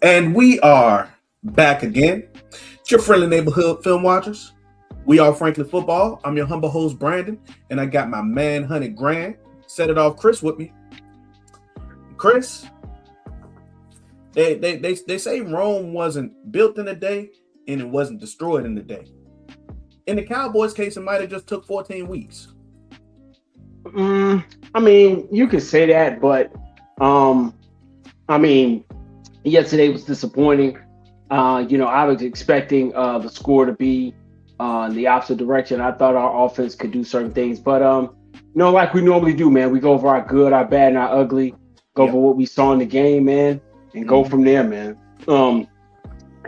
And we are back again. It's your friendly neighborhood film watchers. We are Frankly Football. I'm your humble host, Brandon, and I got my man, Honey Grant. Set it off, Chris, with me. Chris, they say Rome wasn't built in a day and it wasn't destroyed in a day. In the Cowboys' case, it might have just took 14 weeks. I mean, you could say that, but um, I mean, yesterday was disappointing. I was expecting the score to be in the opposite direction. I thought our offense could do certain things, but like we normally do, man. We go over our good, our bad, and our ugly. Go over what we saw in the game, man, and go from there, man.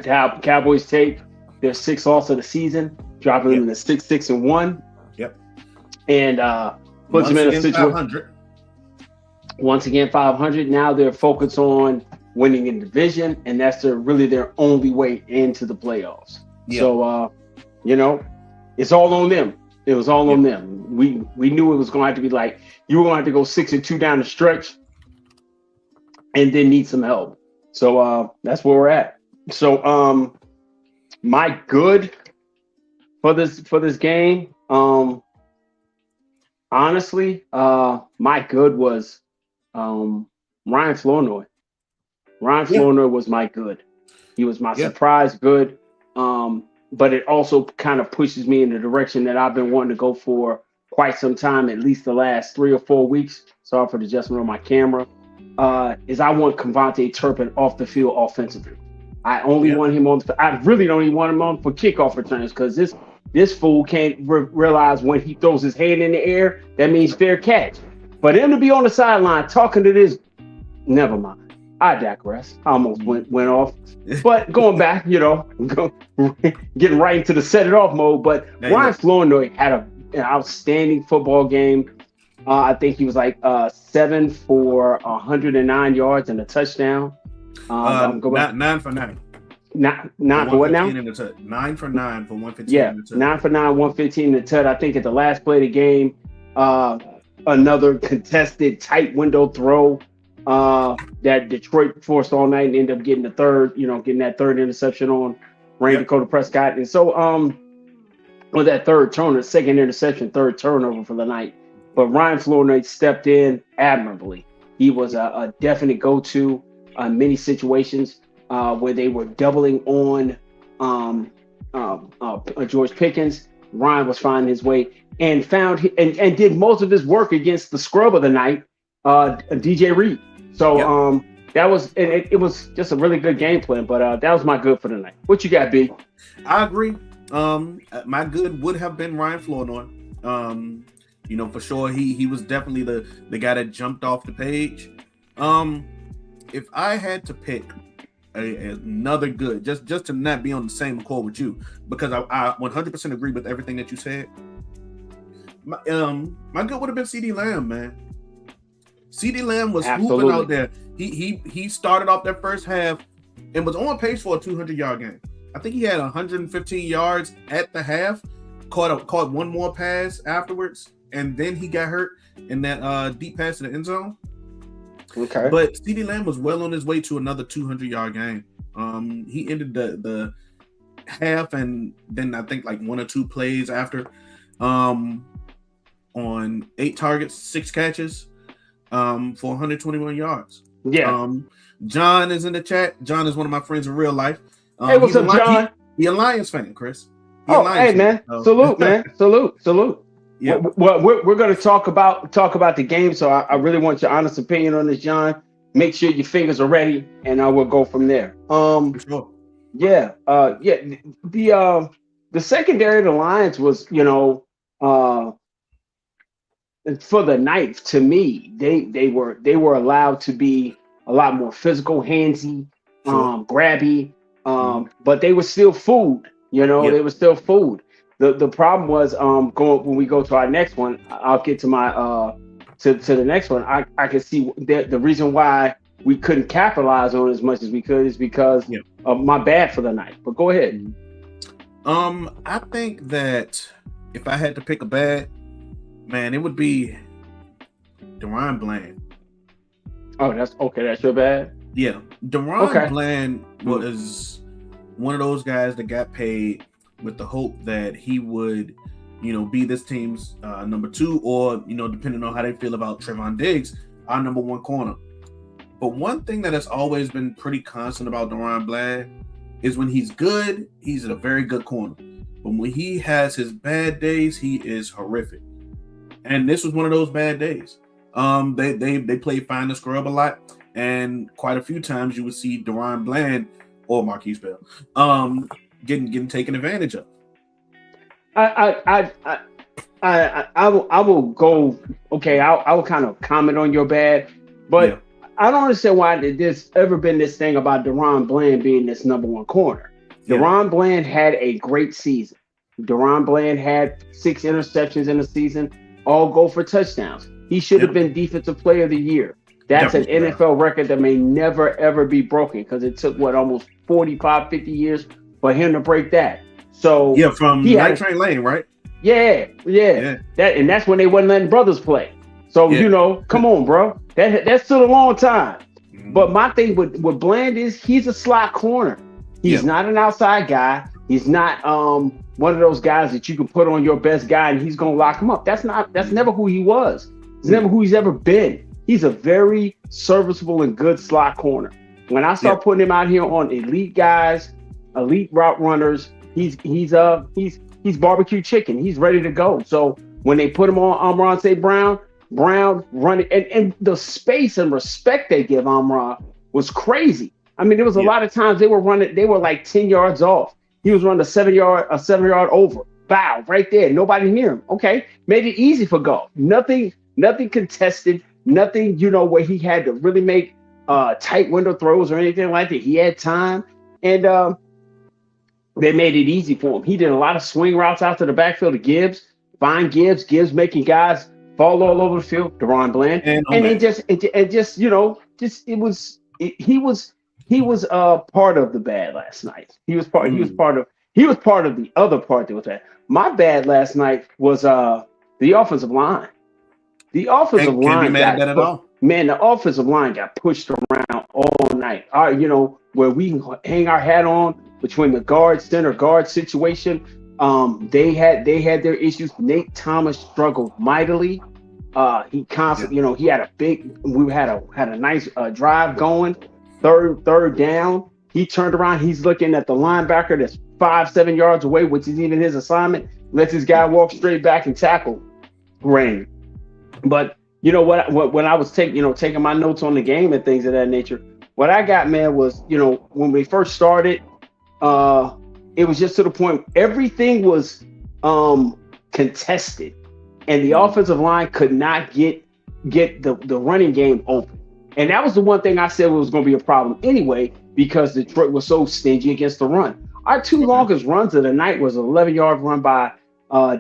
Cowboys take their sixth loss of the season, dropping them to 6-6-1. Yep. And puts them in a situation. Once again, 500. Now they're focused on winning in division, and that's really their only way into the playoffs. Yep. So, it's all on them. It was all on them. We knew it was going to have to be like you were going to have to go 6-2 down the stretch, and then need some help. So that's where we're at. So my good for this game, honestly, my good was Ryan Flournoy. Ryan Flournoy was my good. He was my surprise good. But it also kind of pushes me in the direction that I've been wanting to go for quite some time, at least the last 3 or 4 weeks. Sorry for the adjustment on my camera. Is I want KaVontae Turpin off the field offensively. I only want him on. I really don't even want him on for kickoff returns because this fool can't realize when he throws his hand in the air, that means fair catch. But him to be on the sideline talking to this, never mind. I digress. I almost went off. But going back, getting right into the set it off mode. But Ryan Flournoy had an outstanding football game. I think he was like 7 for 109 yards and a touchdown. 9 for 9. Nine for what now? 9 for 9 for 115. Yeah, 9 for 9, 115 in the touch. I think at the last play of the game, another contested tight window throw that Detroit forced all night and ended up getting getting that third interception on Dakota Prescott. And so with that second interception, third turnover for the night. But Ryan Flournoy stepped in admirably. He was a definite go-to in many situations where they were doubling on George Pickens. Ryan was finding his way and and did most of his work against the scrub of the night, DJ Reed. So that was it was just a really good game plan. But that was my good for the night. What you got, B? I agree. My good would have been Ryan Flournoy. For sure, he was definitely the guy that jumped off the page. If I had to pick another good, just to not be on the same accord with you, because I 100% agree with everything that you said. My good would have been CeeDee Lamb, man. CeeDee Lamb was hooping out there. He started off that first half and was on pace for a 200-yard game. I think he had 115 yards at the half. Caught one more pass afterwards, and then he got hurt in that deep pass to the end zone. Okay. But CeeDee Lamb was well on his way to another 200-yard game. He ended the half and then I think like 1 or 2 plays after on 8 targets, 6 catches for 121 yards. Yeah. John is in the chat. John is one of my friends in real life. Hey, what's up, John? He a Lions fan, Chris. Hey, man. Salute, man. Salute. Yeah. Well, we're going to talk about the game. So I really want your honest opinion on this, John. Make sure your fingers are ready, and I will go from there. Sure. Yeah. The secondary of the Lions was, for the night, to me, they were allowed to be a lot more physical, handsy, grabby, but they were still food. They were still food. The problem was when we go to our next one. I'll get to my to the next one. I can see that the reason why we couldn't capitalize on as much as we could is because of my bad for the night. But go ahead. I think that if I had to pick a bad, man, it would be DaRon Bland. Oh, that's okay. That's your bad. Yeah, Deron Okay. Bland was one of those guys that got paid with the hope that he would, be this team's number two, or depending on how they feel about Trevon Diggs, our number one corner. But one thing that has always been pretty constant about Deron Bland is when he's good, he's a very good corner. But when he has his bad days, he is horrific. And this was one of those bad days. They played find the scrub a lot, and quite a few times you would see Deron Bland or Marquise Bell getting taken advantage of. I will go. Okay, I will kind of comment on your bad, but Yeah. I don't understand why there's ever been this thing about Deron Bland being this number one corner. Yeah. Deron Bland had a great season. Deron Bland had 6 interceptions in the season, all go for touchdowns. He should have been Defensive Player of the Year. That's an NFL record that may never, ever be broken because it took, almost 45, 50 years for him to break that. So yeah, from Night Train Lane, right? Yeah. That's when they wasn't letting brothers play. So, come on, bro. That's still a long time. Mm-hmm. But my thing with Bland is he's a slot corner. He's not an outside guy. He's not one of those guys that you can put on your best guy and he's gonna lock him up. That's never who he was. It's never who he's ever been. He's a very serviceable and good slot corner. When I start putting him out here on elite guys, elite route runners, he's barbecue chicken. He's ready to go. So when they put him on Amon St. Brown running, and the space and respect they give Amon was crazy. I mean, there was a lot of times they were like 10 yards off. He was running a 7-yard over. Bow, right there. Nobody near him. Okay. Made it easy for Goff. Nothing contested. Nothing, where he had to really make tight window throws or anything like that. He had time. And they made it easy for him. He did a lot of swing routes out to the backfield to Gibbs. Find Gibbs making guys fall all over the field. Deron Bland. He was part of the bad last night. He was part of the other part that was bad. My bad last night was the offensive line. The offensive line the offensive line got pushed around all night. Where we hang our hat on between the guard situation. They had their issues. Nate Thomas struggled mightily. He constantly, he had a nice drive going. Third down, he turned around. He's looking at the linebacker that's 5-7 yards away, which is even his assignment. Lets this guy walk straight back and tackle Rain. But when I was taking my notes on the game and things of that nature, what I got, man, was when we first started, it was just to the point everything was contested, and the offensive line could not get the running game open. And that was the one thing I said was going to be a problem anyway, because Detroit was so stingy against the run. Our 2 longest runs of the night was an 11-yard run by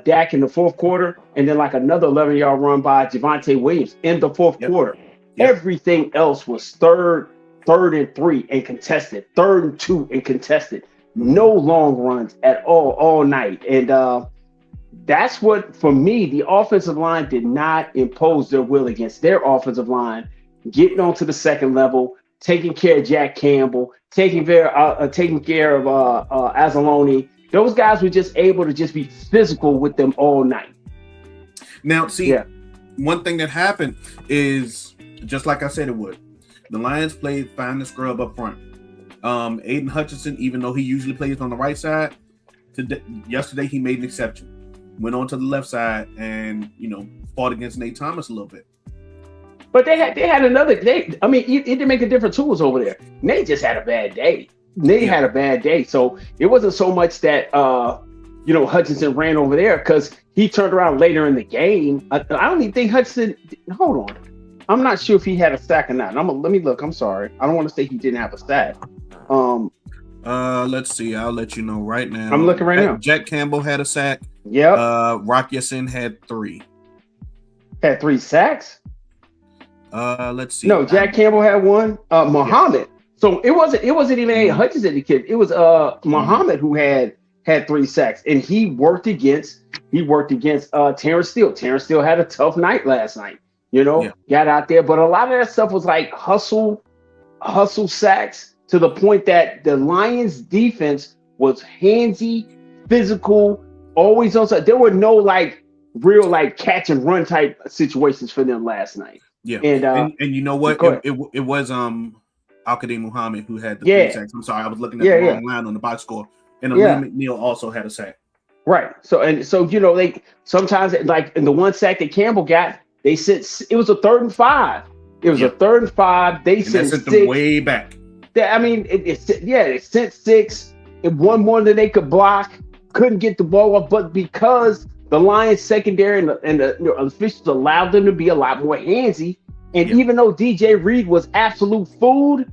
Dak in the fourth quarter, and then like another 11-yard run by Javonte Williams in the fourth quarter. Everything else was third and 3 and contested, 3rd and 2 and contested. No long runs at all night. And that's what, for me, the offensive line did not impose their will against their offensive line, getting onto the second level, taking care of Jack Campbell, taking care of Anzalone. Those guys were just able to just be physical with them all night. Now, see, one thing that happened is, just like I said it would, the Lions played find the scrub up front. Aiden Hutchinson, even though he usually plays on the right side, yesterday he made an exception. Went on to the left side and, fought against Nate Thomas a little bit. But they had another day. I mean, it didn't make a difference who was over there. Nate just had a bad day. Had a bad day. So it wasn't so much that Hutchinson ran over there, because he turned around later in the game. I don't even think Hutchinson. Hold on, I'm not sure if he had a sack or not. Let me look. I'm sorry. I don't want to say he didn't have a sack. Let's see. I'll let you know right now. I'm looking right now. Jack Campbell had a sack. Yep. Rock Ya-Sin had 3. Had 3 sacks. Let's see. No, Jack Campbell had 1. Muhammad. So it wasn't even a Hutchinson the kid. It was Muhammad who had 3 sacks, and he worked against Terrence Steele. Terrence Steele had a tough night last night. Got out there, but a lot of that stuff was like hustle hustle sacks to the point that the Lions defense was handsy, physical, always on side. There were no like real like catch and run type situations for them last night. Yeah, And and you know what? go ahead. It was Al-Qadim Muhammad who had the Yeah. 3 sacks. I'm sorry, I was looking at Yeah, the yeah. wrong line on the box score. And Yeah. Lee McNeil also had a sack. Right. So you know, they sometimes like in the one sack that Campbell got, they said it was a 3rd and 5. It was Yeah. a 3rd and 5. They And that sent sent them 6. way back. I mean, they sent 6. And one more than they could block. Couldn't get the ball up, but because the Lions secondary and the officials allowed them to be a lot more handsy, and Yeah. even though DJ Reed was absolute food,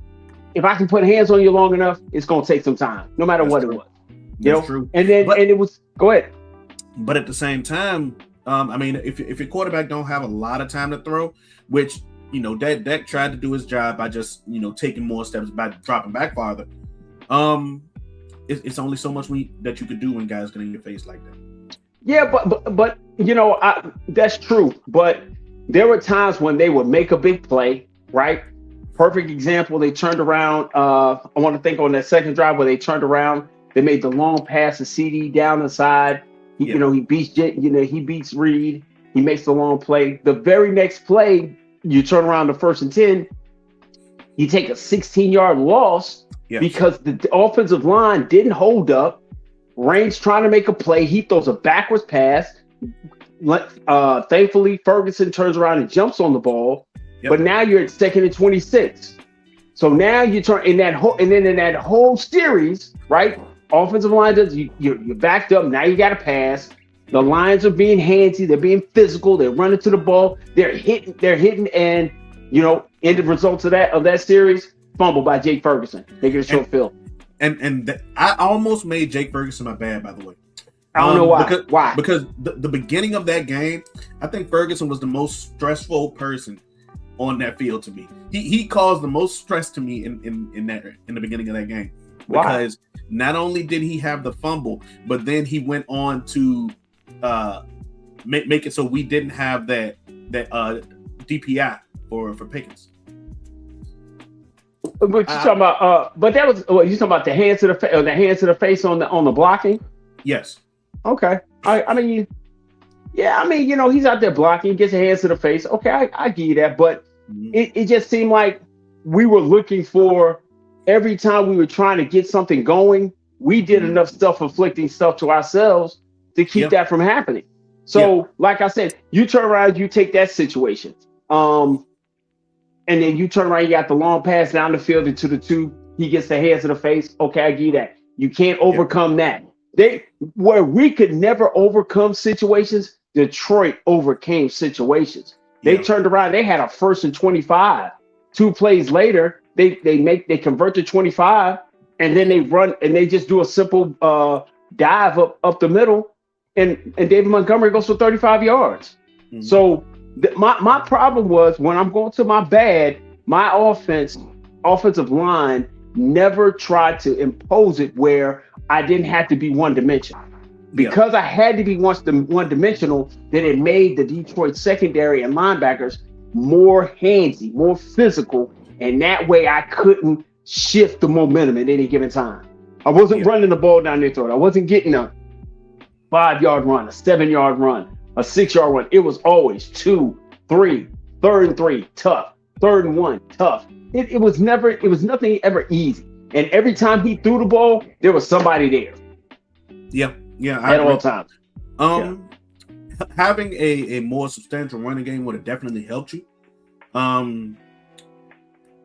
if I can put hands on you long enough, it's gonna take some time, no matter That's what true. it was. You That's know, true. and then But- and it was go ahead. But at the same time, I mean, if your quarterback don't have a lot of time to throw, which you know Dak tried to do his job by just taking more steps by dropping back farther. It's only so much that you could do when guys get in your face like that. Yeah, but you know, that's true. But there were times when they would make a big play, right? Perfect example. They turned around. I want to think on that second drive where they turned around. They made the long pass to CD down the side. Yeah. He beats Reed. He makes the long play. The very next play, you turn around to 1st and 10. You take a 16-yard loss Yes. because the offensive line didn't hold up. Reigns trying to make a play. He throws a backwards pass. Thankfully, Ferguson turns around and jumps on the ball. Yep. But now you're at 2nd and 26. So now you turn in that whole series, right? Offensive line does you're backed up. Now you got to pass. The Lions are being handsy. They're being physical. They're running to the ball. They're hitting, and in the results of that series, fumble by Jake Ferguson. They get a short field. And I almost made Jake Ferguson my bad, by the way. I don't know why. Why? Because the beginning of that game, I think Ferguson was the most stressful person on that field to me. He caused the most stress to me in the beginning of that game. Why? Because not only did he have the fumble, but then he went on to make it so we didn't have that DPI for Pickens. But you talking about? But that was you talking about the hands to the face on the blocking. Yes. Okay. I mean, he's out there blocking, gets a hands to the face. Okay, I give you that. But it just seemed like we were looking for every time we were trying to get something going, we did enough self-inflicting stuff to ourselves to keep that from happening. So, like I said, you turn around, you take that situation. And then you turn around, you got the long pass down the field into the 2. He gets the hands to the face. Okay, I give you that. You can't overcome that. Where we could never overcome situations, Detroit overcame situations. They turned around. They had a 1st and 25. 2 plays later, they convert to 25, and then they run and they just do a simple dive up the middle, and David Montgomery goes for 35 yards. Mm-hmm. So my problem was when I'm going to my bad, my offensive line never tried to impose it where I didn't have to be one-dimensional. Because I had to be one-dimensional, then it made the Detroit secondary and linebackers more handsy, more physical, and that way I couldn't shift the momentum at any given time. I wasn't running the ball down their throat. I wasn't getting a 5-yard run, a 7-yard run, a 6-yard run. It was always 2, 3, 3rd and 3, tough. 3rd and 1, tough. It was nothing ever easy. And every time he threw the ball, there was somebody there. Yeah, at all times. Having a more substantial running game would have definitely helped you.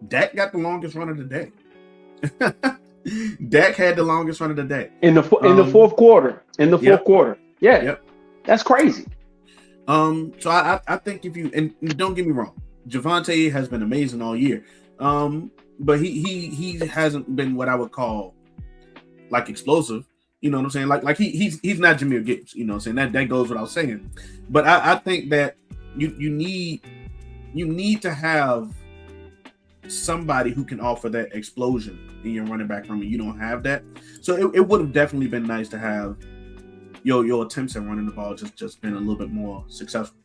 Dak got the longest run of the day. Dak had the longest run of the day in the fourth quarter. Yeah, that's crazy. So I think if you and don't get me wrong, Javonte has been amazing all year. But he hasn't been what I would call like explosive. You know what I'm saying? Like he's not Jahmyr Gibbs. You know what I'm saying? That goes without saying. But I think that you need to have somebody who can offer that explosion in your running back room, and you don't have that. So it would have definitely been nice to have your attempts at running the ball just been a little bit more successful.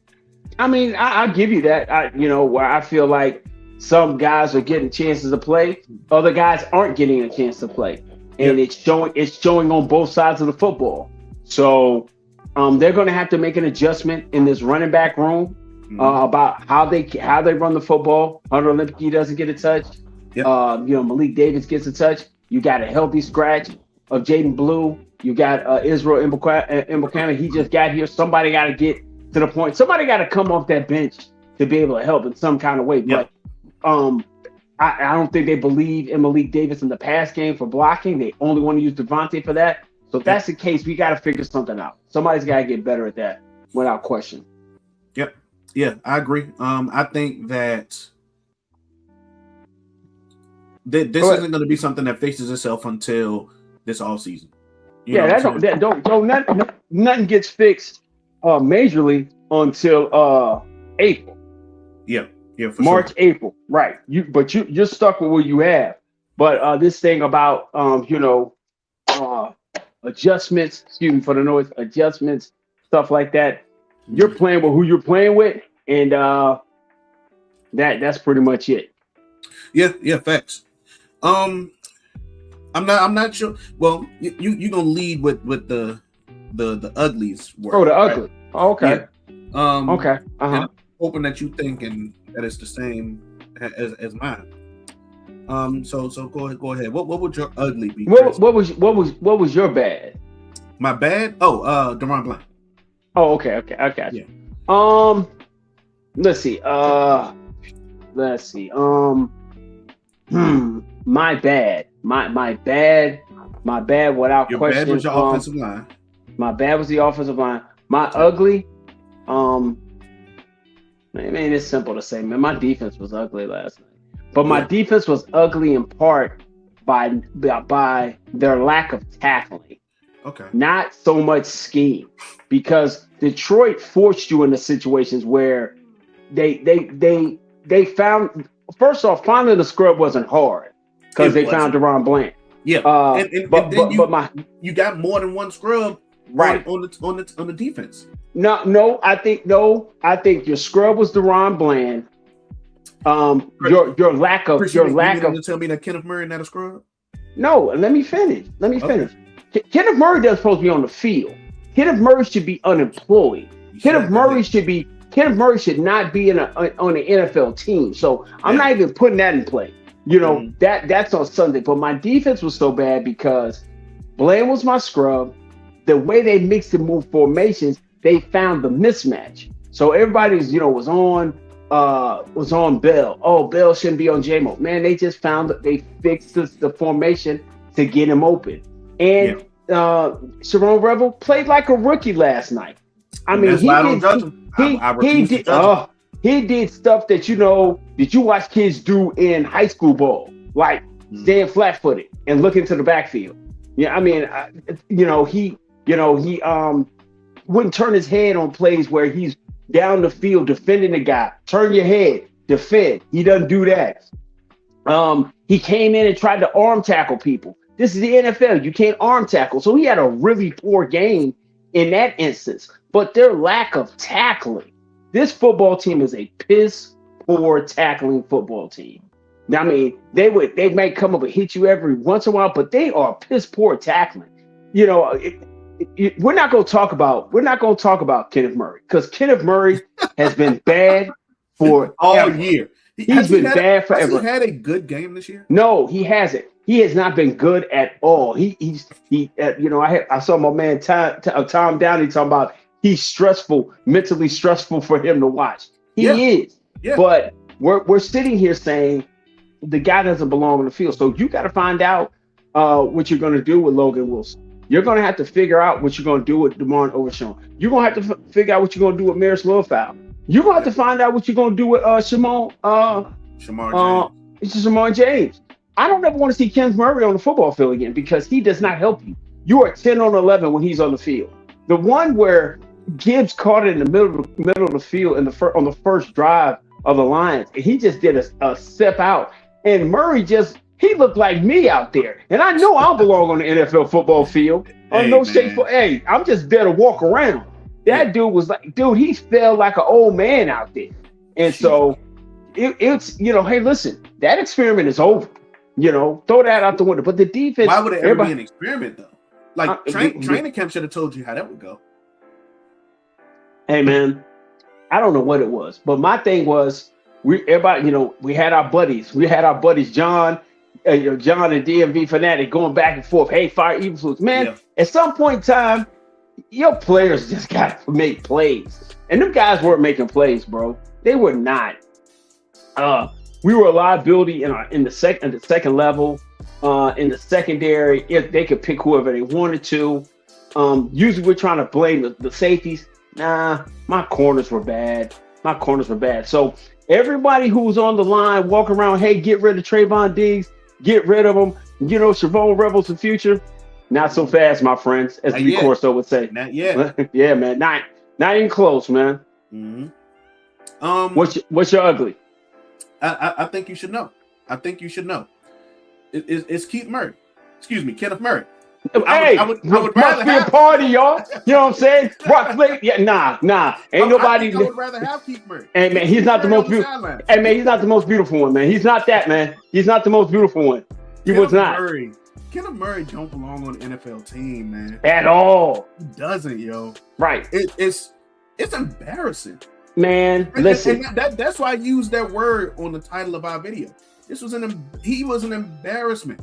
I mean, I give you that. Where I feel like Some guys are getting chances to play, other guys aren't getting a chance to play, and it's showing on both sides of the football. So they're going to have to make an adjustment in this running back room about how they run the football. Hunter Olympique doesn't get a touch. Malik Davis gets a touch. You got a healthy scratch of Jaden Blue. You got Israel Mbukana. He just got here. Somebody got to get to the point. Somebody got to come off that bench to be able to help in some kind of way. But I don't think they believe in Malik Davis in the pass game for blocking. They only want to use Devontae for that. So if that's the case, we got to figure something out. Somebody's got to get better at that without question. Yep. Yeah, I agree. I think that this isn't going to be something that fixes itself until this offseason. Nothing gets fixed majorly until April. Yeah, for March, sure. April, right? You're stuck with what you have. But this thing about adjustments, excuse me for the noise, adjustments, stuff like that. You're playing with who you're playing with, and that's pretty much it. Yeah, facts. I'm not sure. Well, you gonna lead with the uglies word. Oh, the ugly. Right? Oh, okay. Yeah. Okay. I'm hoping that you thinking that it's the same as mine. So go ahead. What would your ugly be? What was your bad? My bad? Oh, DaRon Bland. Oh, okay. I got you. Yeah. Let's see. My bad. My bad without Your question. Bad was your offensive line. My bad was the offensive line. My ugly, it's simple to say, man. My defense was ugly last night. But my defense was ugly in part by their lack of tackling. Okay. Not so much scheme, because Detroit forced you into situations where they found, first off, finding the scrub wasn't hard because they found DaRon Bland. Yeah. But you got more than one scrub right on the defense. No, I think your scrub was DaRon Bland. Your lack of to tell me that Kenneth Murray not a scrub? No, let me finish. Okay. Kenneth Murray doesn't supposed to be on the field. Kenneth Murray should be unemployed. Kenneth Murray should not be on an NFL team. So I'm not even putting that in play. That's on Sunday. But my defense was so bad because Bland was my scrub. The way they mixed and moved formations, they found the mismatch. So everybody was on Bell. Oh, Bell shouldn't be on J-Mo. Man, they just found that they fixed the formation to get him open. And Sharon Rebel played like a rookie last night. I mean, he did stuff that you watch kids do in high school ball, like stand flat-footed and look into the backfield. Yeah, I mean, he wouldn't turn his head on plays where he's down the field defending the guy. Turn your head, defend. He doesn't do that. He came in and tried to arm tackle people. This is the NFL. You can't arm tackle. So he had a really poor game in that instance. But their lack of tackling. This football team is a piss poor tackling football team. Now, I mean, they may come up and hit you every once in a while, but they are piss poor tackling. We're not going to talk about Kenneth Murray, because Kenneth Murray has been bad for all year. He's been bad forever. Has he had a good game this year? No, he hasn't. He has not been good at all. I saw my man Tom Downey talking about he's stressful, mentally stressful for him to watch. He is. Yeah. But we're sitting here saying the guy doesn't belong on the field. So you got to find out what you're going to do with Logan Wilson. You're going to have to figure out what you're going to do with DeMar Overshown. You're going to have to figure out what you're going to do with Maris Littlefowl. You're going to have to find out what you're going to do with Shamar James. I don't ever want to see Kenneth Murray on the football field again, because he does not help you. You are 10 on 11 when he's on the field. The one where Gibbs caught it in the middle of the field on the first drive of the Lions, and he just did a step out, and Murray he looked like me out there. And I know I belong on the NFL football field. I'm just there to walk around. That dude was like, he felt like an old man out there. And so it's hey, listen, that experiment is over. Throw that out the window. But the defense. Why would it ever be an experiment though? Like training camp should have told you how that would go. Hey man, I don't know what it was, but my thing was everybody, we had our buddies. We had our buddies, John, John and DMV Fanatic going back and forth. Hey, fire Eberflus. Man, At some point in time, your players just got to make plays. And them guys weren't making plays, bro. They were not. We were a liability in the second level, in the secondary. If they could pick whoever they wanted to. Usually we're trying to blame the safeties. Nah, my corners were bad. So everybody who was on the line walking around, hey, get rid of Trayvon Diggs, get rid of him. Shavon Rebels the future. Not so fast, my friends, as Lee Corso would say. Not yet. Yeah, man. Not even close, man. Mm-hmm. What's your ugly? I think you should know. It's Keith Murray. Excuse me, Kenneth Murray. I would rather have a party, y'all. You know what I'm saying? Brock Flake. Yeah, nah. Ain't nobody. I would rather have Keith Murray. Hey man, he's not the most beautiful. Hey man, he's not the most beautiful one, man. He's not that, man. He's not the most beautiful one. He was not. Kenneth Murray don't belong on an NFL team, man. At all. He doesn't, yo. Right. It's embarrassing. Man, listen. And that's why I used that word on the title of our video. He was an embarrassment.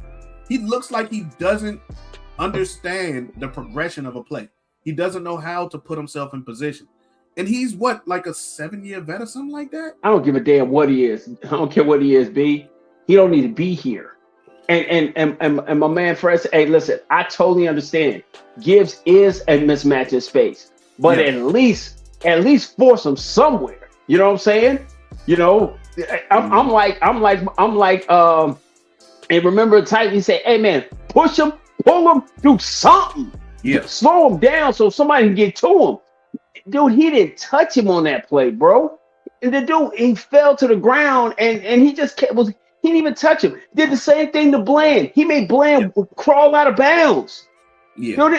He looks like he doesn't understand the progression of a play. He doesn't know how to put himself in position. And he's like a 7-year vet or something like that? I don't give a damn what he is. I don't care what he is, B. He don't need to be here. And my man Fred said, hey, listen, I totally understand. Gibbs is a mismatch in space. But at least force him somewhere. You know what I'm saying? I'm like, and remember Titan, he said, hey man, push him, pull him, do something. Yeah. Slow him down so somebody can get to him. Dude, he didn't touch him on that play, bro. And the dude, he fell to the ground and he just he didn't even touch him. Did the same thing to Bland. He made Bland crawl out of bounds. Yeah.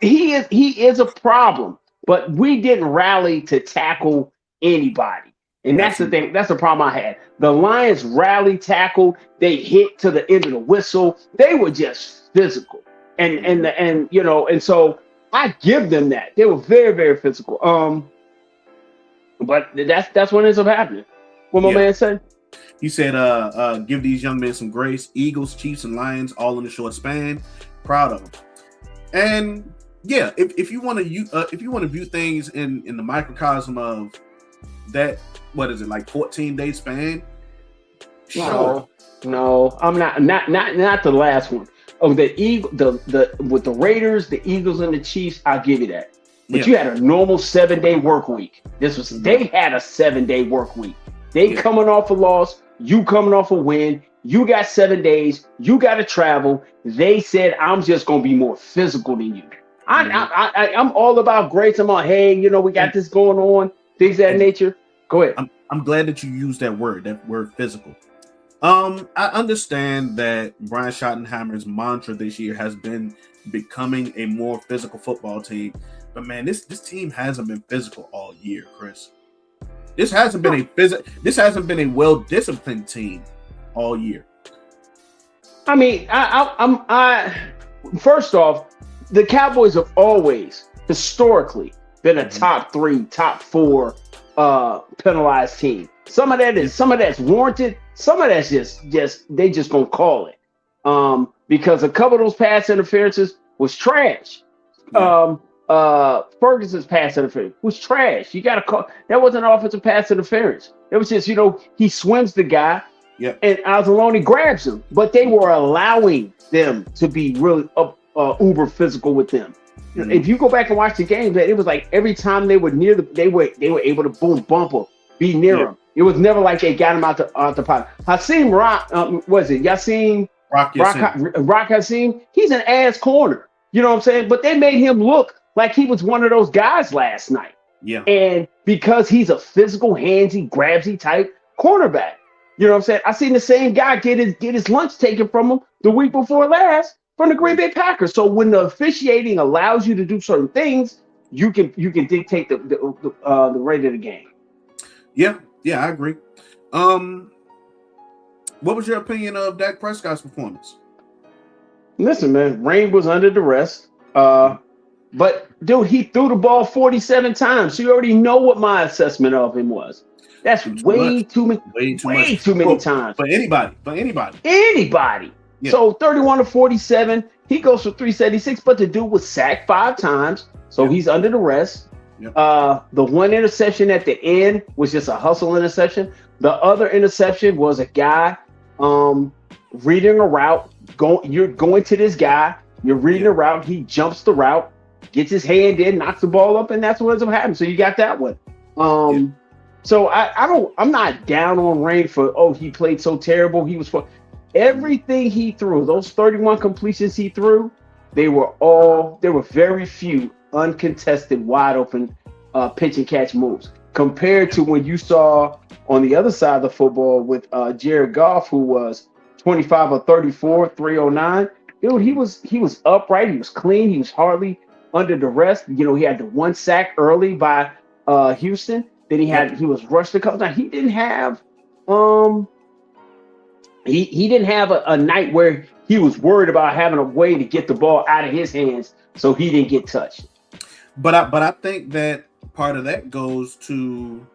He is a problem. But we didn't rally to tackle anybody. And that's the thing. That's the problem I had. The Lions rally tackled. They hit to the end of the whistle. They were just physical. And so I give them that. They were very, very physical. But that's what ends up happening. What my man said? He said, give these young men some grace. Eagles, Chiefs, and Lions all in a short span. Proud of them. And yeah, if you want to view things in the microcosm of that, what is it, like 14-day span? Sure. No, I'm not the last one. Oh, with the Raiders, the Eagles, and the Chiefs, I'll give you that. But you had a normal 7-day work week. They had a 7-day work week. They coming off a loss, you coming off a win. You got 7 days. You got to travel. They said, I'm just gonna be more physical than you. I'm all about grace. I'm on, hey, we got this going on, things of that nature. Go ahead. I'm glad that you used that word physical. I understand that Brian Schottenheimer's mantra this year has been becoming a more physical football team. But man, this team hasn't been physical all year, Chris. This hasn't been a well-disciplined team all year. I mean, first off, the Cowboys have always historically been a top 3, top 4 penalized team. Some of that's warranted. Some of that's just they just gonna call it. Because a couple of those pass interferences was trash. Ferguson's pass interference was trash. You gotta call that wasn't an offensive pass interference. It was just, he swims the guy. Yep. And Anzalone grabs him, but they were allowing them to be really uber physical with them. Mm-hmm. If you go back and watch the game, it was like every time they were near they were able to bump or be near him. It was never like they got him out the pot. Hasim Rock Hasim, he's an ass corner. You know what I'm saying? But they made him look like he was one of those guys last night. Yeah. And because he's a physical, handsy, grabsy type cornerback. You know what I'm saying? I seen the same guy get his lunch taken from him the week before last from the Green Bay Packers. So when the officiating allows you to do certain things, you can dictate the rate of the game. Yeah, I agree. What was your opinion of Dak Prescott's performance? Listen, man, Rain was under duress. But dude, he threw the ball 47 times. So you already know what my assessment of him was. That's way too many times. For anybody. Anybody. Yeah. So 31 to 47, he goes for 376, but the dude was sacked 5 times. So he's under duress. Yep. The one interception at the end was just a hustle interception. The other interception was a guy reading a route. You're going to this guy, you're reading a route, he jumps the route, gets his hand in, knocks the ball up, and that's what ends up happening. So you got that one. So I'm not down on Rain for he played so terrible. He was everything he threw, those 31 completions he threw, there were very few uncontested, wide open pitch and catch moves compared to when you saw on the other side of the football with Jared Goff, who was 25 or 34, 309. Dude, he was upright, he was clean, he was hardly under duress. He had the 1 sack early by Houston. Then he was rushed a couple times. He didn't have he didn't have a night where he was worried about having a way to get the ball out of his hands, so he didn't get touched. But I think that part of that goes to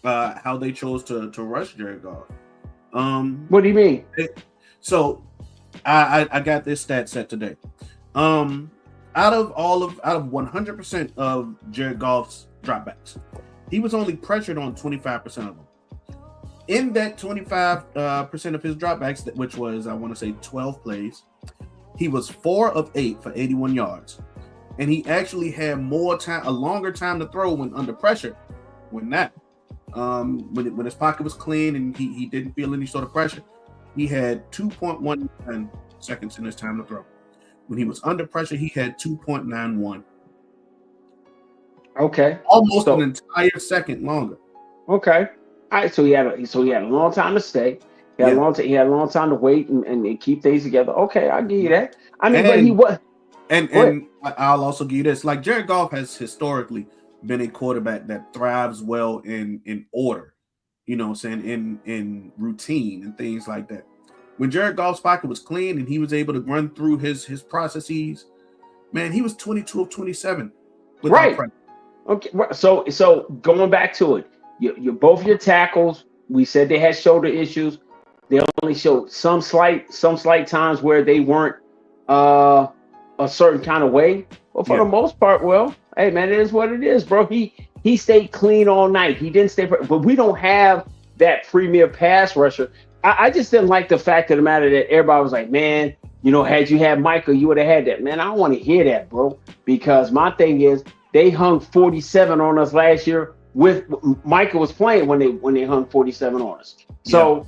how they chose to rush Jared Goff. What do you mean? So I got this stat set today. Out of 100% of Jared Goff's dropbacks, he was only pressured on 25% of them. In that 25% of his dropbacks, which was, I want to say 12 plays, he was 4 of 8 for 81 yards. And he actually had a longer time to throw when under pressure. When his pocket was clean and he didn't feel any sort of pressure, he had 2.1 seconds in his time to throw. When he was under pressure, he had 2.91. Okay. Almost an entire second longer. Okay. All right. So he had a long time to stay. He had a long time to wait and keep things together. Okay, I'll give you that. I mean, but he was. And I'll also give you this. Like, Jared Goff has historically been a quarterback that thrives well in order, you know what I'm saying, in routine and things like that. When Jared Goff's pocket was clean and he was able to run through his processes, man, he was 22 of 27. Right. Pressure. Okay. So going back to it, you both your tackles, we said they had shoulder issues. They only showed some slight times where they weren't a certain kind of way. But for the most part, well, hey man, it is what it is, bro. He stayed clean all night. He didn't stay, but we don't have that premier pass rusher. I just didn't like the fact of the matter that everybody was like, man, had you had Michael, you would have had that. Man, I don't want to hear that, bro. Because my thing is, they hung 47 on us last year. With Michael was playing when they hung 47 on us. So,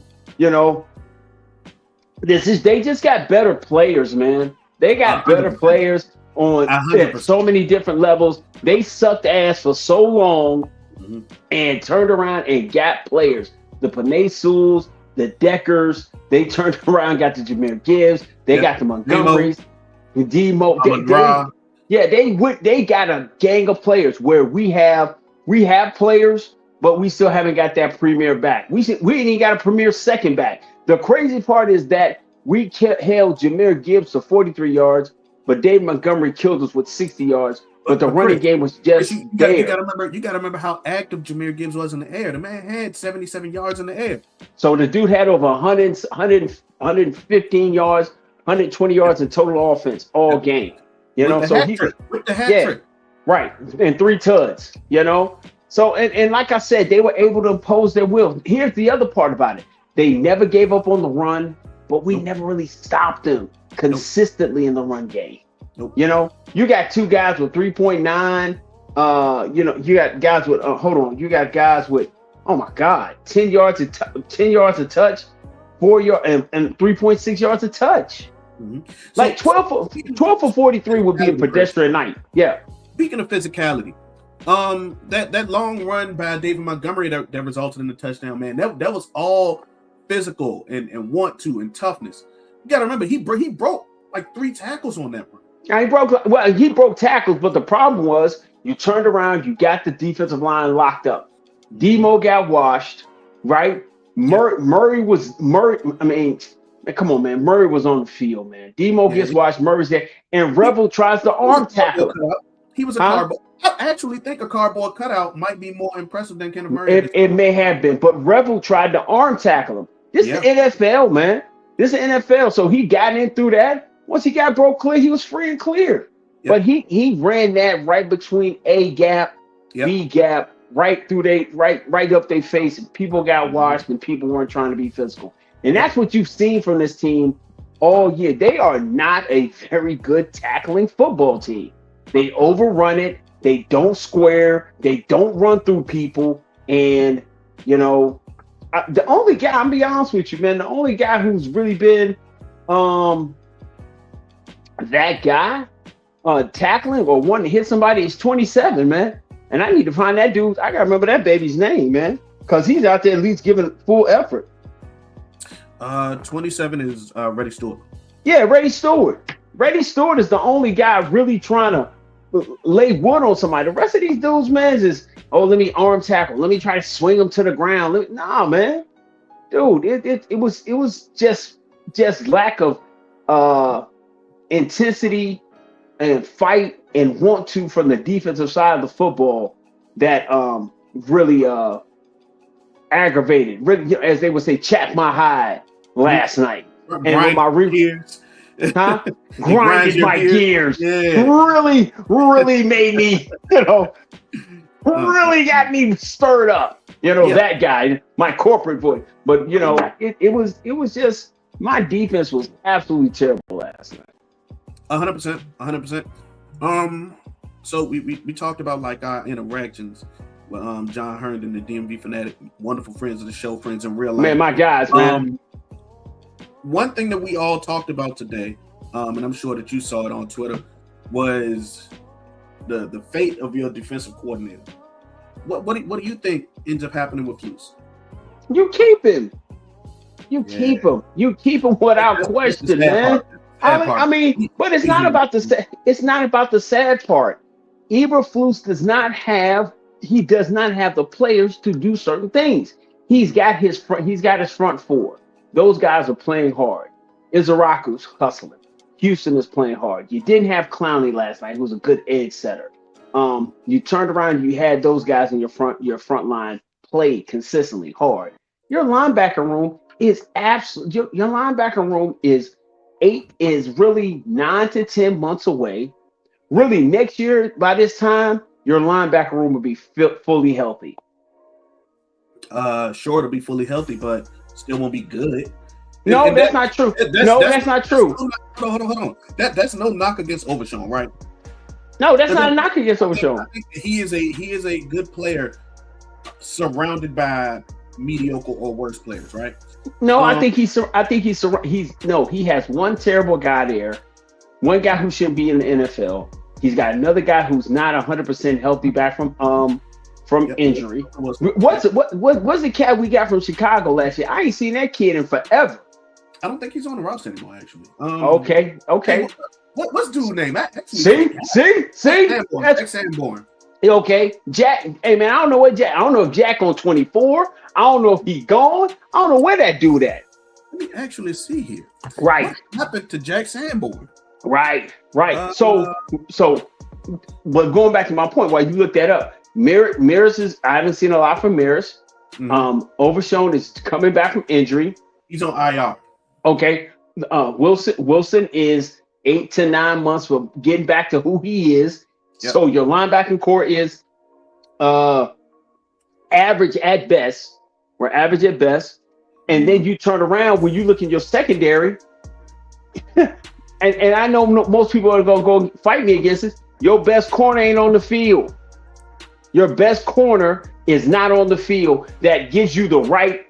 they just got better players, man. They got 100%. Better players on so many different levels. They sucked ass for so long and turned around and got players. The Panay Sewells, the Deckers, they turned around, got the Jahmyr Gibbs, they got the Montgomerys, the Demo. They got a gang of players where we have players, but we still haven't got that premier back. We ain't even got a premier second back. The crazy part is that we held Jahmyr Gibbs to 43 yards, but Dave Montgomery killed us with 60 yards. But the running game was just there. You got to remember how active Jahmyr Gibbs was in the air. The man had 77 yards in the air. So the dude had over 115 yards, 120 yards in total offense all game. With the hat trick. Right. And 3 tuds, So, and like I said, they were able to impose their will. Here's the other part about it. They never gave up on the run, but we never really stopped them consistently in the run game. You got 2 guys with 3.9. You got guys with you got guys with 10 yards a touch, 4 yards and 3.6 yards a touch. Mm-hmm. Like 12 for 43 would be a pedestrian night. Yeah. Speaking of physicality, that long run by David Montgomery that resulted in the touchdown, man, that was all physical and want to and toughness. You got to remember, he broke like 3 tackles on that run. He broke tackles, but the problem was you turned around, you got the defensive line locked up. Demo got washed. right? Murray was Murray. I mean, come on, man. Murray was on the field, man. Demo gets watched. Murray's there, and Revel tries to arm tackle him. He was a cardboard. I actually think a cardboard cutout might be more impressive than Kenneth Murray. It may have been, but Revel tried to arm tackle him. This is the NFL, man. This is the NFL. So he got in through that. Once he got broke clear, he was free and clear. Yep. But he ran that right between A gap, B gap, right through right up their face. And people got washed, and people weren't trying to be physical. And that's what you've seen from this team all year. They are not a very good tackling football team. They overrun it. They don't square. They don't run through people. And, you know, the only guy, I'm be honest with you, man, the only guy who's really been that guy tackling or wanting to hit somebody is 27, man. And I need to find that dude. I got to remember that baby's name, man, because he's out there at least giving full effort. 27 is Reddy Stewart. Yeah, Reddy Stewart. Reddy Stewart is the only guy really trying to lay wood on somebody. The rest of these dudes, man, is let me arm tackle. Let me try to swing them to the ground. Nah, man, dude, it was just lack of intensity and fight and want to from the defensive side of the football that really aggravated, really, as they would say, chapped my hide last night. And with my reviews. Grinded my gears. Yeah. Really made me, really got me stirred up. That guy, my corporate voice. But it was just, my defense was absolutely terrible last night. 100%. So we talked about like our interactions with John Herndon, the DMV Fanatic, wonderful friends of the show, friends in real life. Man, my guys, man. One thing that we all talked about today, and I'm sure that you saw it on Twitter, was the fate of your defensive coordinator. What do you think ends up happening with Flus? You keep him. Keep him. You keep him without question, man. I mean, but it's not about the sad part. Eberflus does not have the players to do certain things. He's got his front four. Those guys are playing hard. Izaraku's hustling. Houston is playing hard. You didn't have Clowney last night, who was a good edge setter. You turned around, you had those guys in your front line play consistently hard. Your linebacker room is your linebacker room is really 9 to 10 months away. Really, next year by this time, your linebacker room will be fully healthy. Sure, to be fully healthy, but still won't be good. No, that's not true. That's not true. Hold on. That's no knock against Overshown, right? No, that's not a knock against Overshown. I think he is a good player surrounded by mediocre or worse players, right? No, he has one terrible guy there, one guy who shouldn't be in the NFL. He's got another guy who's not 100% healthy back from injury. What's the cat we got from Chicago last year? I ain't seen that kid in forever. I don't think he's on the roster anymore, actually. Okay. What's dude's name? See? Jack Sanborn. Okay, Jack. Hey man, I don't know if Jack on 24. I don't know if he gone. I don't know where that dude at. Let me actually see here. Right. What happened to Jack Sanborn? Right. So, but going back to my point, while you look that up, Maris is. I haven't seen a lot from Maris. Mm-hmm. Overshown is coming back from injury. He's on IR. Okay. Wilson is 8 to 9 months for getting back to who he is. Yep. So your linebacking core is average at best. We're average at best. And then you turn around when you look in your secondary, and I know most people are going to go fight me against it. Your best corner ain't on the field. Your best corner is not on the field. That gives you the right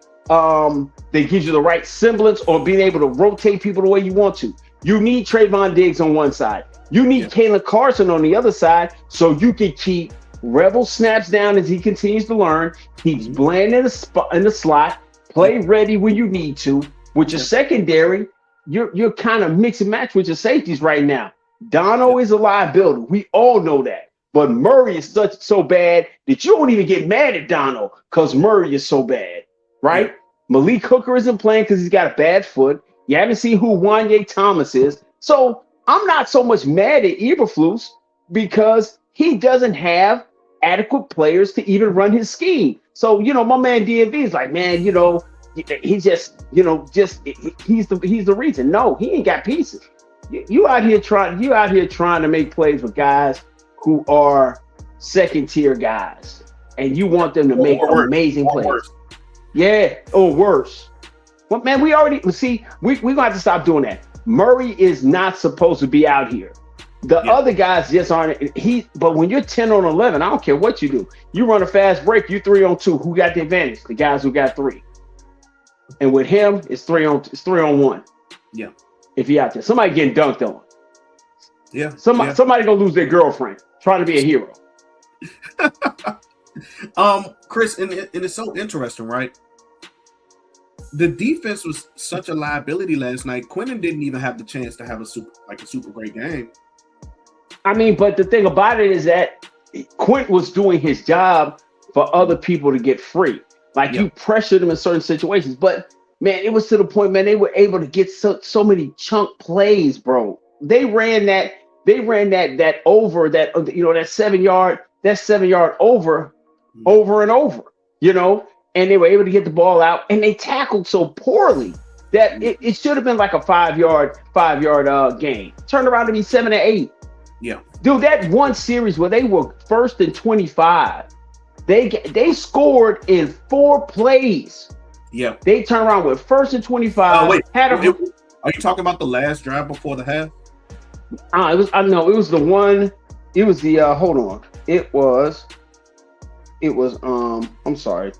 semblance or being able to rotate people the way you want to. You need Trayvon Diggs on one side. You need Kalen Carson on the other side so you can keep Revel snaps down as he continues to learn. He's Bland in the slot. Play ready when you need to. With your secondary, you're kind of mix and match with your safeties right now. Dono is a liability. We all know that. But Murray is so bad that you don't even get mad at Dono because Murray is so bad. right? Yeah. Malik Hooker isn't playing because he's got a bad foot. You haven't seen who Wanye Thomas is. So I'm not so much mad at Eberflus because he doesn't have adequate players to even run his scheme. So, my man DMV is like, man, he just, he's the reason. No, he ain't got pieces. You out here trying to make plays with guys who are second tier guys, and you want them to make amazing plays. Worse. Yeah, or worse. Well, man, we gonna have to stop doing that. Murray is not supposed to be out here. The other guys just aren't. But when you're 10 on 11, I don't care what you do. You run a fast break, you 3 on 2. Who got the advantage? The guys who got 3. And with him, it's 3 on 1. Yeah. If he out there, somebody getting dunked on. Yeah. Somebody gonna lose their girlfriend trying to be a hero. Chris, and it's so interesting, right? The defense was such a liability last night. Quinnen didn't even have the chance to have a super great game. I mean, but the thing about it is that Quint was doing his job for other people to get free. Like you pressured them in certain situations, but man, it was to the point, man, they were able to get so many chunk plays, bro. They ran that over that that 7 yard over and over, and they were able to get the ball out, and they tackled so poorly that it should have been like a 5 yard game. Turned around to be 7 or 8. Yeah, dude, that one series where they were 1st and 25, they scored in 4 plays. Yeah, they turned around with 1st and 25. Wait, are you talking about the last drive before the half? It was the one. It was the hold on. It was. I'm sorry.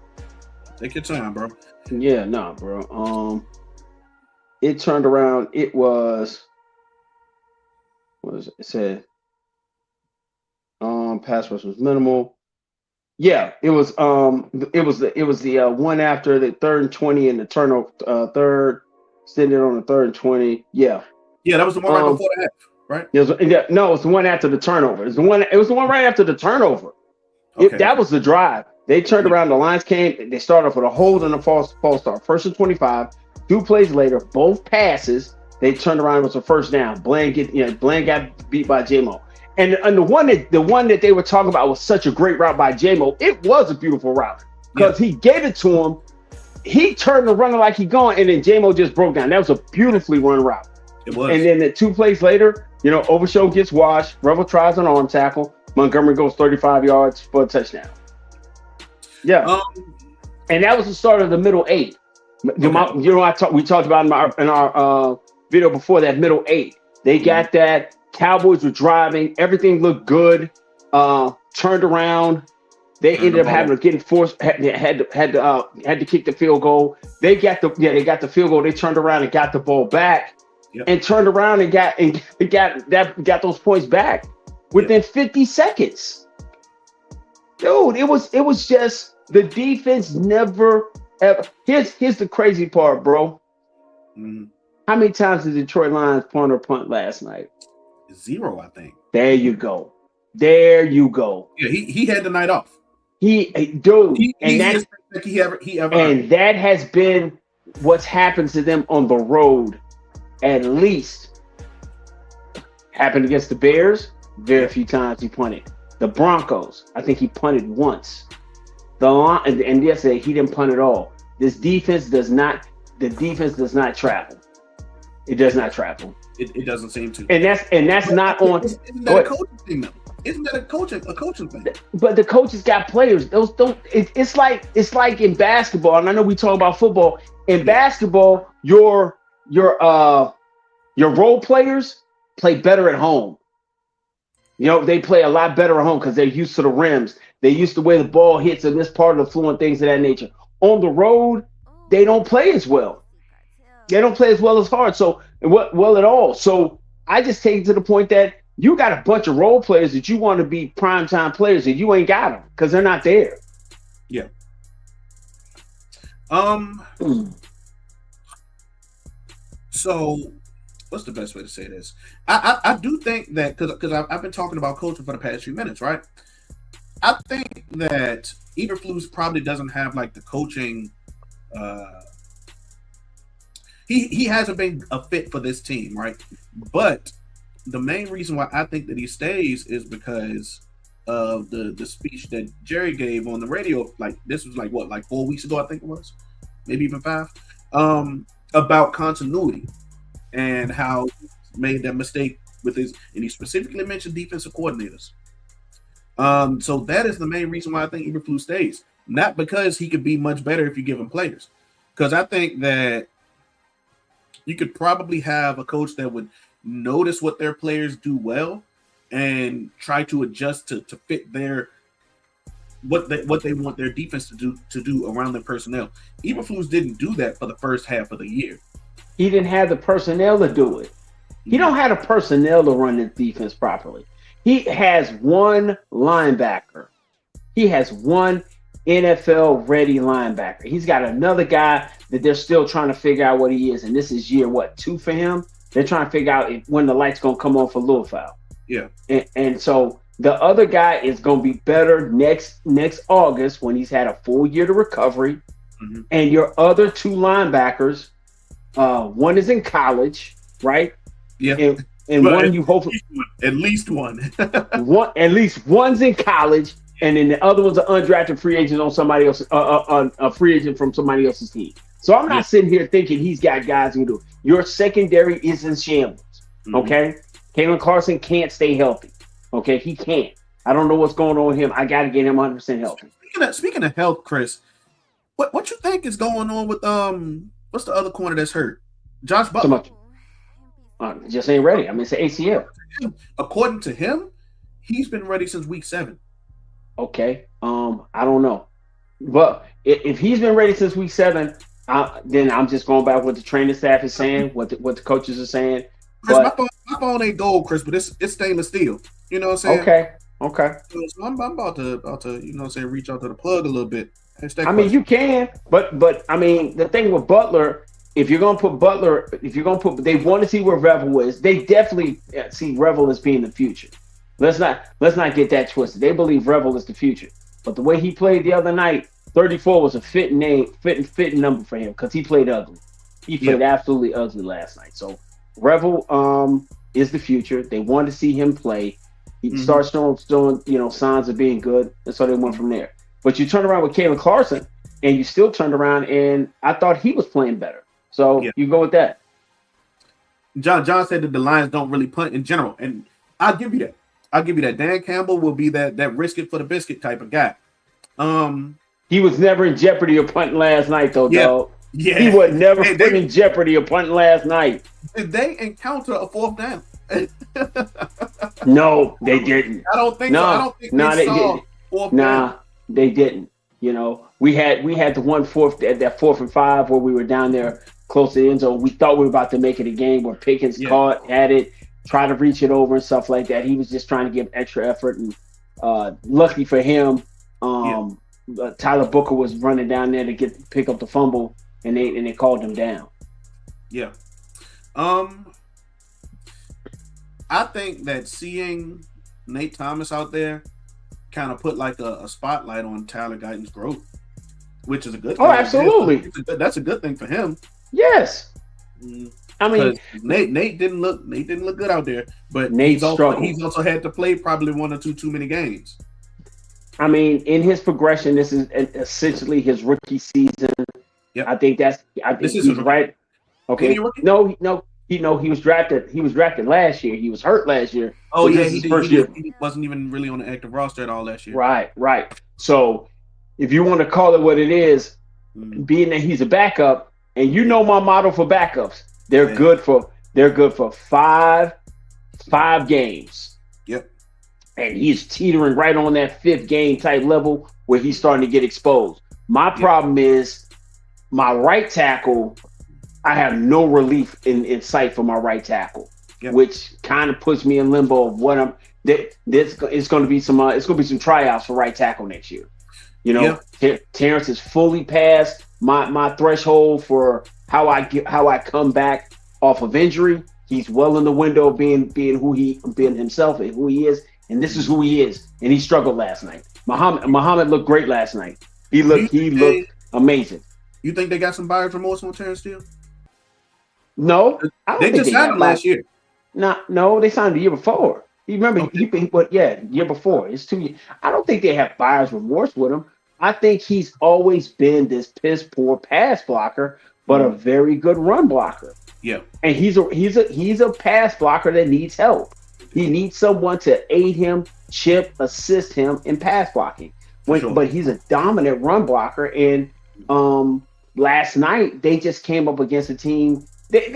Take your time, bro. Yeah, nah, bro. It turned around. It was. What is it? It said. Pass rush was minimal. Yeah, it was. It was the one after the 3rd and 20 and the turnover. Third, extended on the 3rd and 20. Yeah. Yeah, that was the one right before the half, right? No, it's the one after the turnover. It was the one right after the turnover. Okay. That was the drive. They turned around. The Lions came. They started off with a hold and a false start. 1st and 25. 2 plays later, both passes. They turned around. It was a 1st down. Bland got beat by J-Mo. And the one that they were talking about was such a great route by J-Mo. It was a beautiful route because he gave it to him. He turned the runner like he gone, and then J-Mo just broke down. That was a beautifully run route. It was. And then the 2 plays later, Overshow gets washed. Rebel tries an arm tackle. Montgomery goes 35 yards for a touchdown. Yeah. And that was the start of the middle 8. Okay. We talked about in our video before that middle 8. They got that. Cowboys were driving. Everything looked good. Turned around. They ended up having to get forced. Had to kick the field goal. They got the field goal. They turned around and got the ball back. Yep. And turned around and got those points back within 50 seconds. Dude, it was just the defense never ever. Here's the crazy part, bro. Mm-hmm. How many times did Detroit Lions punt last night? 0, I think. There you go. Yeah, he had the night off. And that has been what's happened to them on the road. At least happened against the Bears. Very few times he punted. The Broncos, I think he punted once. And yesterday he didn't punt at all. The defense does not travel. It does not travel. It doesn't seem to. And that's not on. Isn't that a coaching thing though? Isn't that a coaching thing? But the coaches got players. Those don't. It's like in basketball. And I know we talk about football. In basketball, your role players play better at home. They play a lot better at home because they're used to the rims. They're used to where the ball hits and this part of the floor and things of that nature. On the road, they don't play as well. They don't play as well as hard. So well at all. So I just take it to the point that you got a bunch of role players that you want to be primetime players and you ain't got them because they're not there. Yeah. So what's the best way to say this? I do think that because I've been talking about coaching for the past few minutes, right? I think that Eberflus probably doesn't have like the coaching uh, he hasn't been a fit for this team, right? But the main reason why I think that he stays is because of the speech that Jerry gave on the radio. Like this was like what, like 4 weeks ago, I think it was, maybe even 5, about continuity and how he made that mistake with his, and he specifically mentioned defensive coordinators. So that is the main reason why I think Eberflus stays, not because he could be much better if you give him players, because I think that you could probably have a coach that would notice what their players do well and try to adjust to fit their what they want their defense to do around their personnel. Eberflus didn't do that for the first half of the year. He didn't have the personnel to do it. He don't have the personnel to run his defense properly. He has one linebacker. He has one NFL ready linebacker. He's got another guy that they're still trying to figure out what he is. And this is year, 2 for him? They're trying to figure out when the light's going to come on for Louisville. Yeah. And so the other guy is going to be better next August when he's had a full year to recovery. Mm-hmm. And your other 2 linebackers, one is in college, right? Yeah. And one you hope at least one. At least one's in college, and then the other one's an undrafted free agent on somebody else, a free agent from somebody else's team. So I'm not sitting here thinking he's got guys who do. Your secondary is in shambles. Mm-hmm. Okay, Kalen Carson can't stay healthy. Okay, he can't. I don't know what's going on with him. I got to get him 100% healthy. Speaking of health, Chris, what you think is going on with what's the other corner that's hurt? Josh Butler. Just ain't ready. I mean, it's an ACL. According to him, he's been ready since week 7. Okay. I don't know, but if he's been ready since week 7, then I'm just going back what the training staff is saying, what the coaches are saying. Chris, my phone ain't gold, Chris, but it's stainless steel. You know what I'm saying? Okay. So I'm about to you know what I'm saying, reach out to the plug a little bit. I mean, you can, but I mean, the thing with Butler. If you're gonna put Butler, they want to see where Revel is. They definitely see Revel as being the future. Let's not get that twisted. They believe Revel is the future. But the way he played the other night, 34 was a fitting number for him because he played ugly. He played absolutely ugly last night. So Revel is the future. They want to see him play. He starts showing signs of being good, and so they went from there. But you turn around with Kalen Carson, and you still turned around, and I thought he was playing better. So you go with that. John said that the Lions don't really punt in general, and I'll give you that. Dan Campbell will be that risk it for the biscuit type of guy. He was never in jeopardy of punting last night, though, dog. Yeah, he was never in jeopardy of punting last night. Did they encounter a 4th down? No, they didn't. I don't think so. I don't think they saw 4th down. They didn't. You know, we had the 1/4 at that 4th and 5 where we were down there close to the end zone. We thought we were about to make it a game where Pickens had it, tried to reach it over and stuff like that. He was just trying to give extra effort, and lucky for him, Tyler Booker was running down there to pick up the fumble, and they called him down. Yeah. I think that seeing Nate Thomas out there kind of put like a spotlight on Tyler Guyton's growth, which is a good thing. Oh, absolutely. That's a good thing for him. Yes. I mean, Nate didn't look good out there, but he's also had to play probably 1 or 2 too many games. I mean, in his progression, this is essentially his rookie season. Yep. I think he's right. Okay. No, he was drafted. He was drafted last year. He was hurt last year. Oh yeah, he wasn't even really on the active roster at all last year. Right. So, if you want to call it what it is, being that he's a backup, and you know my motto for backups, they're good for 5 games. Yep. And he's teetering right on that 5th game type level where he's starting to get exposed. My problem is my right tackle. I have no relief in sight for my right tackle, which kind of puts me in limbo of what I'm. It's going to be some tryouts for right tackle next year. You know, Terrence is fully past my threshold for how I come back off of injury. He's well in the window of being himself and who he is, and this is who he is. And he struggled last night. Muhammad looked great last night. He looked amazing. You think they got some buyer's remorse on Terrence Steele? No, I don't They think just signed him last year. No, they signed the year before. You remember? Okay. But yeah, year before. It's 2 years. I don't think they have buyer's remorse with him. I think he's always been this piss poor pass blocker, but a very good run blocker. Yeah, and he's a pass blocker that needs help. He needs someone to aid him, chip, assist him in pass blocking. But he's a dominant run blocker. And last night they just came up against a team.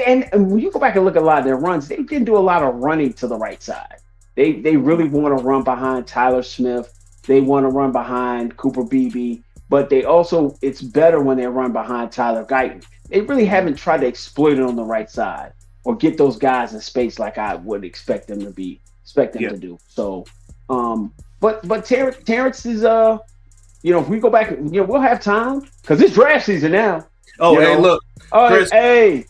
And when you go back and look at a lot of their runs, they didn't do a lot of running to the right side. They really want to run behind Tyler Smith. They want to run behind Cooper Beebe. But they also, it's better when they run behind Tyler Guyton. They really haven't tried to exploit it on the right side or get those guys in space like I would expect them to to do. So, but Terrence is if we go back, we'll have time because it's draft season now. Oh, hey, look, Chris, hey,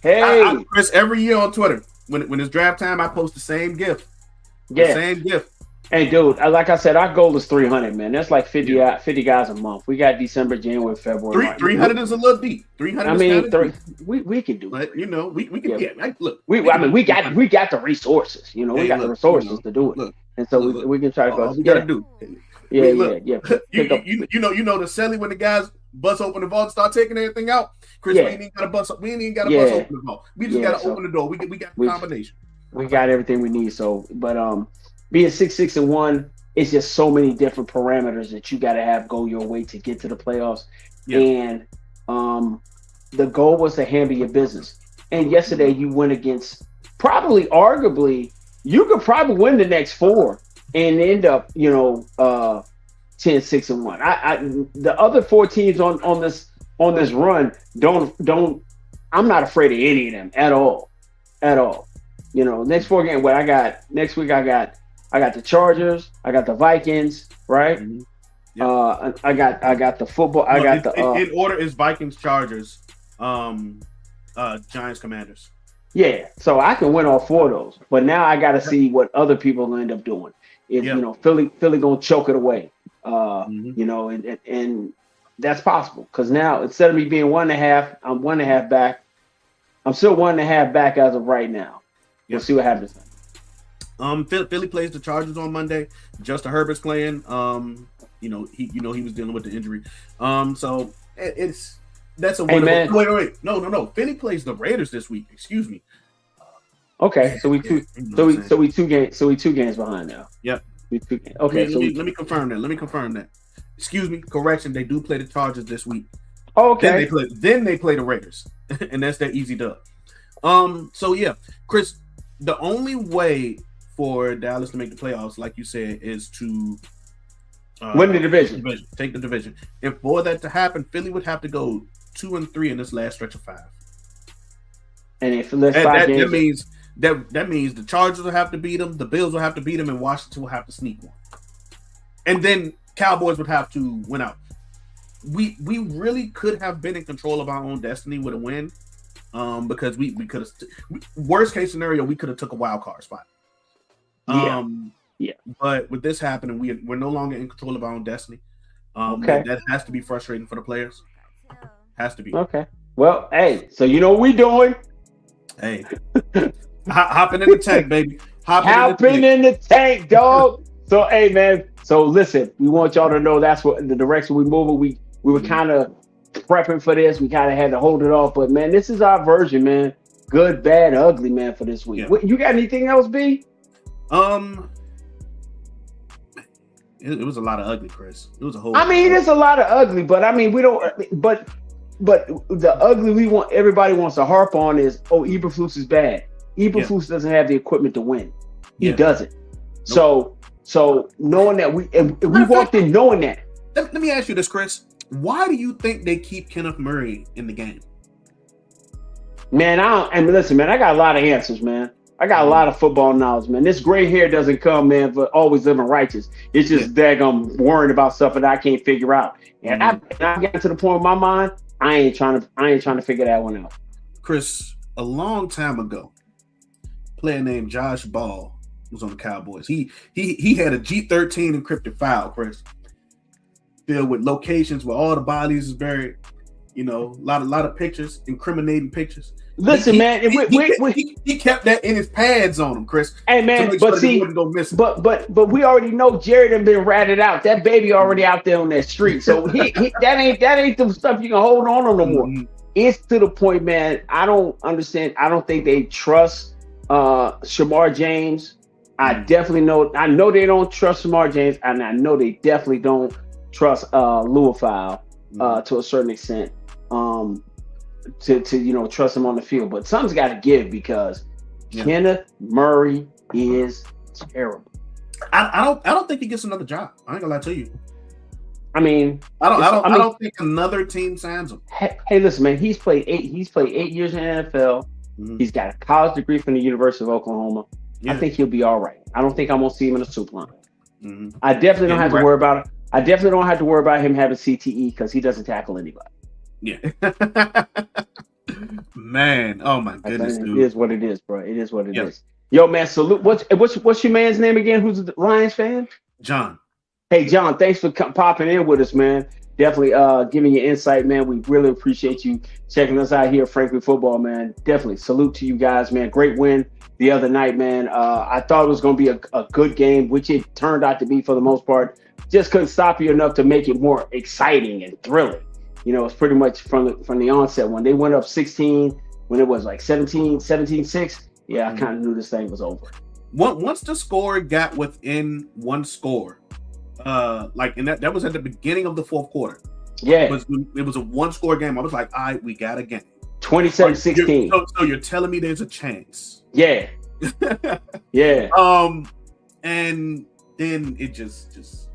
Chris. Every year on Twitter, when it's draft time, I post the same GIF. Yeah, same GIF. Hey, dude, like I said, our goal is 300, man. That's like 50 guys a month. We got December, January, February. 300 is a little deep. 300. I mean, we can do it. But, we can. Yeah, look. We got the resources. We got the resources to do it. Look, and so we can try to go. All we gotta do. Yeah. You know the Selly when the guys bust open the vault and start taking everything out. Chris, we ain't even got to bust open the vault. We just got to open the door. We got the combination. We got everything we need. So, but being 6-6-1, it's just so many different parameters that you got to have go your way to get to the playoffs. Yeah. And the goal was to handle your business. And yesterday you went against arguably, you could probably win the next 4 and end up, 10-6-1. The other 4 teams on this run don't. I'm not afraid of any of them at all. Next 4 games. What I got next week, I got the Chargers. I got the Vikings. Right. Mm-hmm. Yep. I got the football. In order is Vikings, Chargers, Giants, Commanders. Yeah, so I can win all 4 of those, but now I got to see what other people will end up doing. If Philly gonna choke it away, and that's possible because now instead of me being 1.5, I'm 1.5 back. I'm still 1.5 back as of right now. We'll see what happens. Philly plays the Chargers on Monday. Justin Herbert's playing. He was dealing with the injury. So that's a win. Hey, wait. No. Philly plays the Raiders this week. Excuse me. Okay, so we 2 games behind now. Yep. Okay, let me confirm that. Excuse me. Correction. They do play the Chargers this week. Okay. Then they play the Raiders, and that's their easy dub. So yeah, Chris, the only way for Dallas to make the playoffs, like you said, is to win the division. Take the division. If for that to happen, Philly would have to go 2-3 in this last stretch of 5. And if that means the Chargers will have to beat them, the Bills will have to beat them, and Washington will have to sneak one. And then Cowboys would have to win out. We really could have been in control of our own destiny with a win, because we could have. Worst case scenario, we could have took a wild card spot. Yeah. But with this happening, we're no longer in control of our own destiny. That has to be frustrating for the players. Has to be. Okay. Well, hey, so you know what we doing? Hey, hopping in the tank, baby. Hopping in the tank, dog. So, hey, man. So, listen, we want y'all to know that's what the direction we moving. We were kind of prepping for this. We kind of had to hold it off, but man, this is our version, man. Good, bad, ugly, man, for this week. Yeah. You got anything else, B? It was a lot of ugly, Chris. It was a whole. I mean, it's a lot of ugly, but I mean, we don't. But the ugly we want, everybody wants to harp on is, Eberflus is bad. Eberflus doesn't have the equipment to win. He doesn't. Nope. So knowing that we walked in knowing that. Let me ask you this, Chris. Why do you think they keep Kenneth Murray in the game? Man, listen, man, I got a lot of answers, man. I got a lot of football knowledge, man. This gray hair doesn't come, man, for always living righteous. It's just that I'm worrying about stuff that I can't figure out. And I got to the point in my mind, I ain't trying to figure that one out. Chris, a long time ago, a player named Josh Ball was on the Cowboys. He had a G13 encrypted file, Chris, filled with locations where all the bodies is buried. You know, a lot of pictures, incriminating pictures. Listen, man, he kept that in his pads on him, Chris. Hey, man, but see, but we already know Jared had been ratted out. That baby already out there on that street, so that ain't the stuff you can hold on no more. Mm-hmm. It's to the point, man. I don't understand. I don't think they trust Shamar James. I definitely know. I know they don't trust Shamar James, and I know they definitely don't trust Louisville to a certain extent. To trust him on the field, but something's got to give because Kenneth Murray is terrible. I don't think he gets another job. I ain't gonna lie to you. I mean, I don't think another team signs him. Hey, listen, man. He's played 8 years in the NFL. Mm-hmm. He's got a college degree from the University of Oklahoma. Yeah. I think he'll be all right. I don't think I'm gonna see him in a soup line. Mm-hmm. I definitely don't have to worry about it. I definitely don't have to worry about him having CTE because he doesn't tackle anybody. Yeah. Man, oh my goodness, dude. It is what it is, bro. It is what it is. Yo, man, salute. What's your man's name again? Who's the Lions fan? John. Hey, John, thanks for popping in with us, man. Definitely giving you insight, man. We really appreciate you checking us out here at Frankly Football, man. Definitely salute to you guys, man. Great win the other night, man. I thought it was going to be a good game, which it turned out to be for the most part. Just couldn't stop you enough to make it more exciting and thrilling. You know, it's pretty much from the onset when they went up 16, when it was like 17-6. Yeah, I kind of knew this thing was over. Once the score got within one score, and that was at the beginning of the fourth quarter. Yeah, it was a one-score game. I was like, all right, we got a game. 27-16. So you're telling me there's a chance? Yeah. Yeah. And then it just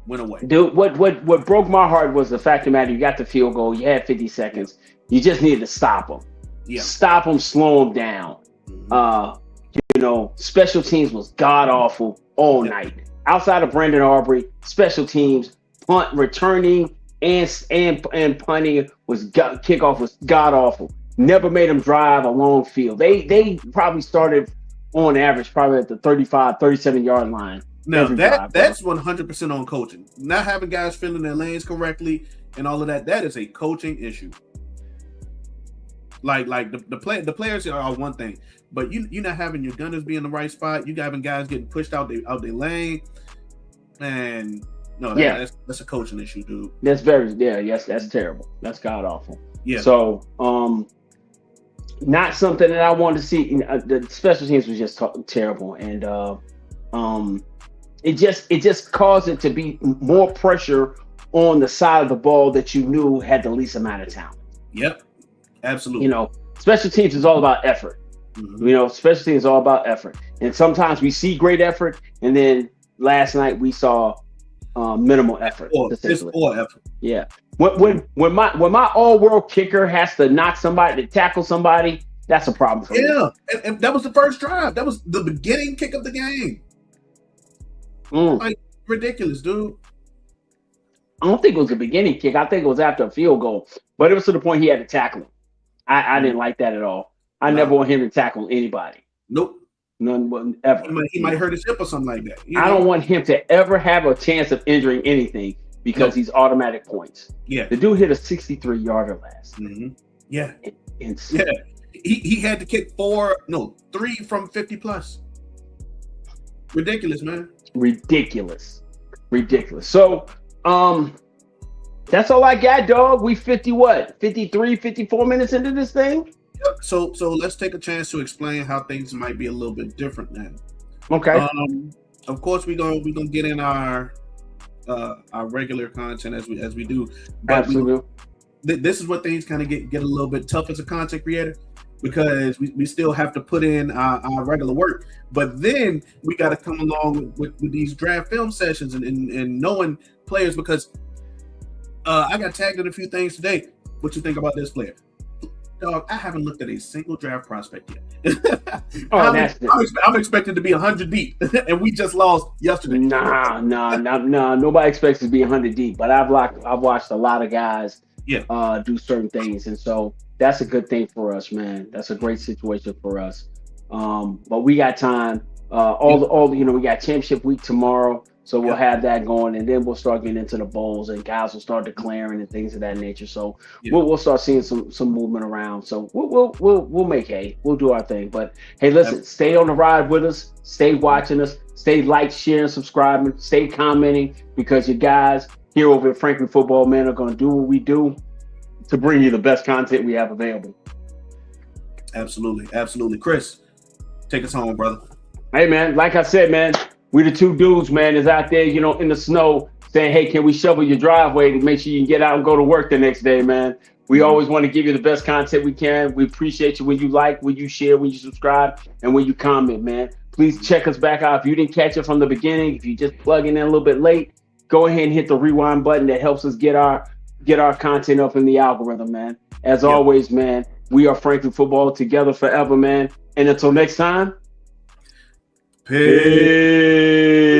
went away. Dude, what broke my heart was the fact of the matter, you got the field goal, you had 50 seconds. You just needed to stop them. Yeah. Stop them, slow them down. Mm-hmm. Special teams was god-awful all night. Outside of Brandon Aubrey, special teams, punt, returning, and punting kickoff was god-awful. Never made them drive a long field. They probably started on average probably at the 35, 37-yard line. No, that's 100% on coaching. Not having guys filling their lanes correctly and all of that is a coaching issue. Like the players are one thing, but you not having your gunners be in the right spot. You having guys getting pushed out their lane, and that's a coaching issue, dude. That's that's terrible. That's god awful. Yeah. So not something that I wanted to see. The special teams was just terrible, and it just caused it to be more pressure on the side of the ball that you knew had the least amount of talent. Yep, absolutely. Special teams is all about effort. Mm-hmm. Special teams is all about effort, and sometimes we see great effort, and then last night we saw minimal effort. It's poor effort. Yeah. When my all-world kicker has to knock somebody to tackle somebody, that's a problem for me. Yeah, and that was the first drive. That was the beginning kick of the game. Like, ridiculous, dude. I don't think it was the beginning kick. I think it was after a field goal, but it was to the point he had to tackle him. I didn't like that at all. I never want him to tackle anybody. Nope. None ever. He might hurt his hip or something like that. I don't want him to ever have a chance of injuring anything because he's automatic points. Yeah. The dude hit a 63-yarder last. Mm-hmm. Yeah. Insane. Yeah. He had to kick 3 from 50 plus. Ridiculous, man. Ridiculous. So, that's all I got, dog. We 53, 54 minutes into this thing? Yep. So let's take a chance to explain how things might be a little bit different now. Okay. Of course we're gonna get in our regular content as we do. But absolutely. This is what things kind of get a little bit tough as a content creator because we still have to put in our regular work. But then we got to come along with these draft film sessions and knowing players because I got tagged in a few things today. What you think about this player? Dog, I haven't looked at a single draft prospect yet. I'm expected to be 100 deep, and we just lost yesterday. Nah. Nobody expects to be 100 deep, but I've watched a lot of guys do certain things, and so that's a good thing for us, man. That's a great situation for us. But we got time. We got championship week tomorrow. So we'll have that going, and then we'll start getting into the bowls, and guys will start declaring and things of that nature. So we'll start seeing some movement around. So we'll make hay. We'll do our thing. But hey, listen, stay on the ride with us. Stay watching us. Stay like, sharing, subscribing. Stay commenting, because you guys here over at Franklin Football Man are going to do what we do to bring you the best content we have available. Absolutely, absolutely. Chris, take us home, brother. Hey, man, like I said, man, we the two dudes, man, is out there, in the snow saying, hey, can we shovel your driveway to make sure you can get out and go to work the next day, man. We always want to give you the best content we can. We appreciate you when you like, when you share, when you subscribe, and when you comment, man. Please check us back out. If you didn't catch it from the beginning, if you just plugging in a little bit late, go ahead and hit the rewind button. That helps us get our content up in the algorithm, man. As always, man, we are Franklin Football, together forever, man. And until next time, peace.